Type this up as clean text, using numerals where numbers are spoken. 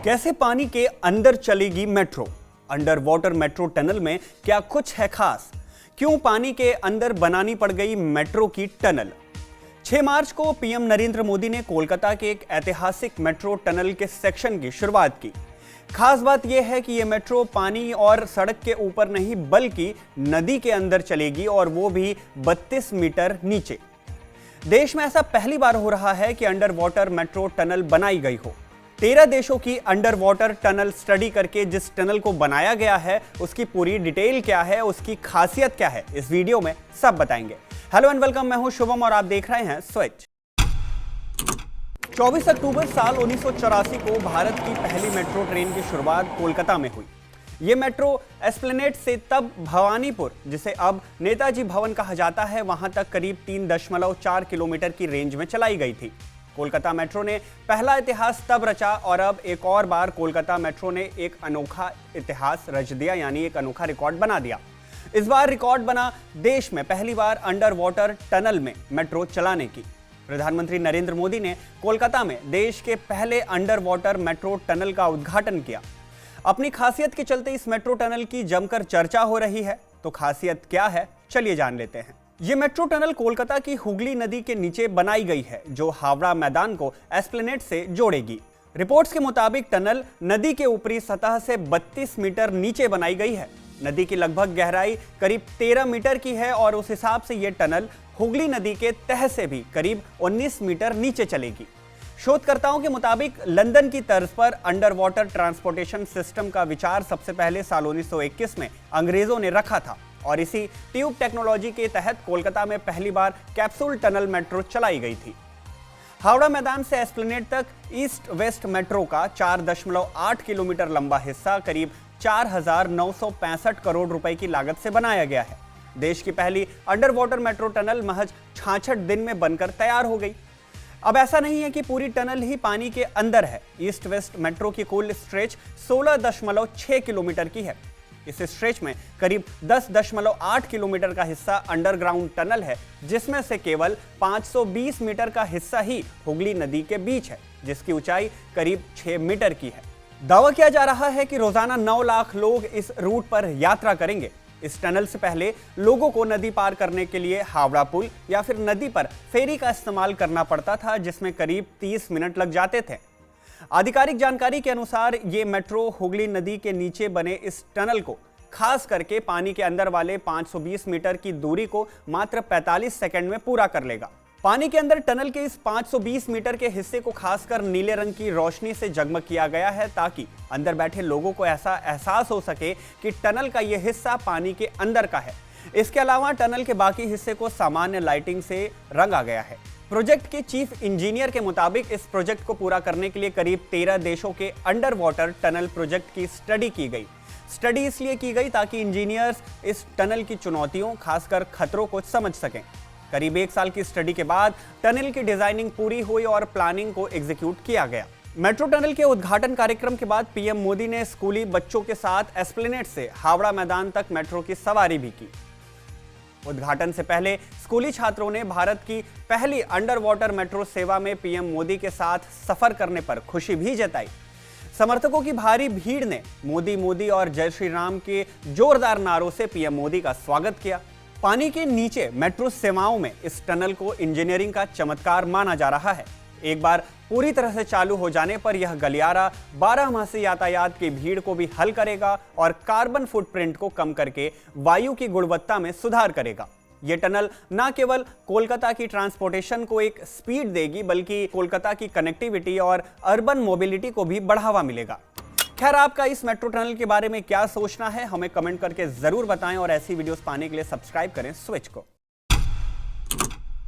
कैसे पानी के अंदर चलेगी metro? Under water metro tunnel में क्या कुछ है खास? क्यों पानी के अंदर बनानी पड़ गई मेट्रो की टनल? 6 मार्च को पीएम नरेंद्र मोदी ने कोलकाता के एक ऐतिहासिक मेट्रो टनल के सेक्शन की शुरुआत की। खास बात यह है कि यह मेट्रो पानी और सड़क के ऊपर नहीं बल्कि नदी के अंदर चलेगी, और वो भी 32 मीटर नीचे। देश में ऐसा पहली बार हो रहा है कि अंडर वाटर मेट्रो टनल बनाई गई हो। 13 देशों की अंडर वाटर टनल स्टडी करके जिस टनल को बनाया गया है उसकी पूरी डिटेल क्या है, उसकी खासियत क्या है, इस वीडियो में सब बताएंगे। हेलो एंड वेलकम, मैं हूं शुभम और आप देख रहे हैं स्विच। 24 अक्टूबर साल 1984 को भारत की पहली मेट्रो ट्रेन की शुरुआत कोलकाता में हुई। यह मेट्रो एस्प्लेनेड से तब भवानीपुर, जिसे अब नेताजी भवन कहा जाता है, वहां तक करीब 3.4 किलोमीटर की रेंज में चलाई गई थी। कोलकाता मेट्रो ने पहला इतिहास तब रचा और अब एक और बार कोलकाता मेट्रो ने एक अनोखा इतिहास रच दिया, यानी एक अनोखा रिकॉर्ड बना दिया। इस बार रिकॉर्ड बना देश में पहली बार अंडर वाटर टनल में मेट्रो चलाने की। प्रधानमंत्री नरेंद्र मोदी ने कोलकाता में देश के पहले अंडर वाटर मेट्रो टनल का उद्घाटन किया। अपनी खासियत के चलते इस मेट्रो टनल की जमकर चर्चा हो रही है। तो खासियत क्या है, चलिए जान लेते हैं। ये मेट्रो टनल कोलकाता की हुगली नदी के नीचे बनाई गई है, जो हावड़ा मैदान को एस्प्लेनेड से जोड़ेगी। रिपोर्ट्स के मुताबिक टनल नदी के ऊपरी सतह से 32 मीटर नीचे बनाई गई है। नदी की लगभग गहराई करीब 13 मीटर की है और उस हिसाब से यह टनल हुगली नदी के तह से भी करीब 19 मीटर नीचे चलेगी। शोधकर्ताओं के मुताबिक लंदन की तर्ज पर अंडर वाटर ट्रांसपोर्टेशन सिस्टम का विचार सबसे पहले साल 1921 में अंग्रेजों ने रखा था, और इसी ट्यूब टेक्नोलॉजी के तहत कोलकाता में पहली बार कैप्सूल टनल मेट्रो चलाई गई थी। हावड़ा मैदान से एस्प्लेनेड तक ईस्ट वेस्ट मेट्रो का 4.8 किलोमीटर लंबा हिस्सा करीब 4,965 करोड़ रुपए की लागत से बनाया गया है। देश की पहली अंडर वाटर मेट्रो टनल महज 66 दिन में बनकर तैयार हो गई। अब ऐसा नहीं है कि पूरी टनल ही पानी के अंदर है। ईस्ट वेस्ट मेट्रो की कुल स्ट्रेच 16.6 किलोमीटर की है। इस स्ट्रेच में करीब 10.8 किलोमीटर का हिस्सा अंडरग्राउंड टनल है, जिसमें से केवल 520 मीटर का हिस्सा ही हुगली नदी के बीच है, जिसकी ऊंचाई करीब 6 मीटर की है। दावा किया जा रहा है कि रोजाना 9 लाख लोग इस रूट पर यात्रा करेंगे। इस टनल से पहले लोगों को नदी पार करने के लिए हावड़ा पुल या फिर नदी पर फेरी का इस्तेमाल करना पड़ता था, जिसमें करीब 30 मिनट लग जाते थे। आधिकारिक जानकारी के अनुसार ये मेट्रो हुगली नदी के नीचे बने इस टनल को खास करके पानी के अंदर वाले 520 मीटर की दूरी को मात्र 45 सेकंड में पूरा कर लेगा। पानी के अंदर टनल के इस 520 मीटर के हिस्से को खासकर नीले रंग की रोशनी से जगमग किया गया है, ताकि अंदर बैठे लोगों को ऐसा एहसास हो सके कि टनल का यह हिस्सा पानी के अंदर का है। इसके अलावा टनल के बाकी हिस्से को सामान्य लाइटिंग से रंगा गया है। प्रोजेक्ट के चीफ इंजीनियर के मुताबिक इस प्रोजेक्ट को पूरा करने के लिए करीब 13 देशों के अंडर वाटर टनल प्रोजेक्ट की स्टडी की गई। स्टडी इसलिए की गई ताकि इंजीनियर्स इस टनल की चुनौतियों, खासकर खतरों को समझ सकें। करीब 1 साल की स्टडी के बाद टनल की डिजाइनिंग पूरी हुई और प्लानिंग को एग्जीक्यूट किया गया। मेट्रो टनल के उद्घाटन कार्यक्रम के बाद पीएम मोदी ने स्कूली बच्चों के साथ एस्प्लेनेड से हावड़ा मैदान तक मेट्रो की सवारी भी की। उद्घाटन से पहले स्कूली छात्रों ने भारत की पहली अंडर वाटर मेट्रो सेवा में पीएम मोदी के साथ सफर करने पर खुशी भी जताई। समर्थकों की भारी भीड़ ने मोदी मोदी और जय श्री राम के जोरदार नारों से पीएम मोदी का स्वागत किया। पानी के नीचे मेट्रो सेवाओं में इस टनल को इंजीनियरिंग का चमत्कार माना जा रहा है। एक बार पूरी तरह से चालू हो जाने पर यह गलियारा 12 मासी यातायात की भीड़ को भी हल करेगा और कार्बन फुटप्रिंट को कम करके वायु की गुणवत्ता में सुधार करेगा। यह टनल न केवल कोलकाता की ट्रांसपोर्टेशन को एक स्पीड देगी, बल्कि कोलकाता की कनेक्टिविटी और अर्बन मोबिलिटी को भी बढ़ावा मिलेगा। खैर, आपका इस मेट्रो टनल के बारे में क्या सोचना है, हमें कमेंट करके जरूर बताएं और ऐसी वीडियोस पाने के लिए सब्सक्राइब करें स्विच को।